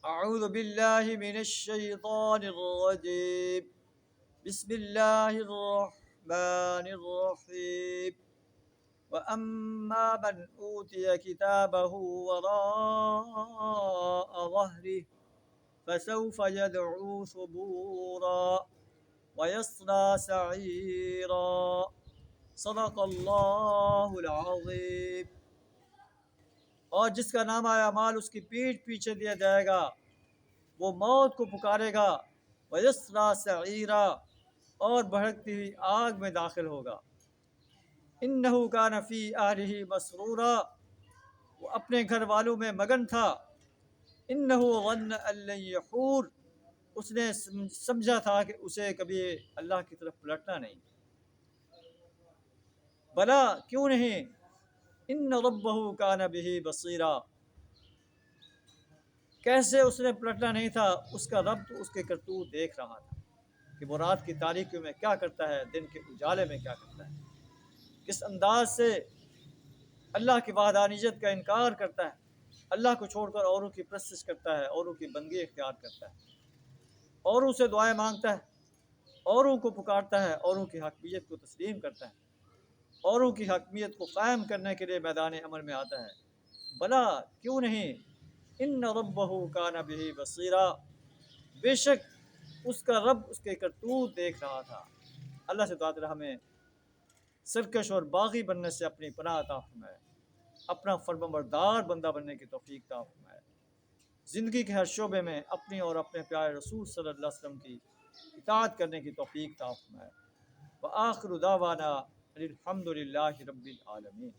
اعوذ باللہ من الشیطان الرجیم بسم اللہ الرحمن الرحیم وَأَمَّا مَنْ أُوتِيَ كِتَابَهُ وَرَاءَ ظَهْرِهِ فَسَوْفَ يَدْعُو ثُبُورًا وَيَصْلَى سَعِيرًا صدق اللہ العظیم۔ اور جس کا نامہ اعمال اس کی پیٹھ پیچھے دیا جائے گا وہ موت کو پکارے گا، وَيَصْلَى سَعِيرًا، اور بھڑکتی ہوئی آگ میں داخل ہوگا۔ اِنَّهُ كَانَ فِي أَهْلِهِ مَسْرُورًا، وہ اپنے گھر والوں میں مگن تھا۔ اِنَّهُ ظَنَّ أَن لَّن يَحُورَ، اس نے سمجھا تھا کہ اسے کبھی اللہ کی طرف پلٹنا نہیں۔ بلا، کیوں نہیں، ان ربہ کان بہ بصیرا، کیسے اس نے پلٹنا نہیں تھا، اس کا رب تو اس کے کرتوت دیکھ رہا تھا کہ وہ رات کی تاریکیوں میں کیا کرتا ہے، دن کے اجالے میں کیا کرتا ہے، کس انداز سے اللہ کی وحدانیت کا انکار کرتا ہے، اللہ کو چھوڑ کر اوروں کی پرستش کرتا ہے، اوروں کی بندگی اختیار کرتا ہے، اوروں سے دعائیں مانگتا ہے، اوروں کو پکارتا ہے، اوروں کی حاکمیت کو تسلیم کرتا ہے، اوروں کی حاکمیت کو قائم کرنے کے لیے میدان عمل میں آتا ہے۔ بلا، کیوں نہیں، ان ربہ کان بہ بصیرا، بے شک اس کا رب اس کے کرتوت دیکھ رہا تھا۔ اللہ سے دعا کریں ہمیں سرکش اور باغی بننے سے اپنی پناہ عطا فرمائے، اپنا فرمانبردار بندہ بننے کی توفیق عطا فرمائے، زندگی کے ہر شعبے میں اپنی اور اپنے پیارے رسول صلی اللہ علیہ وسلم کی اطاعت کرنے کی توفیق عطا فرمائے۔ وآخر دعوانا الحمد للہ رب العالمین۔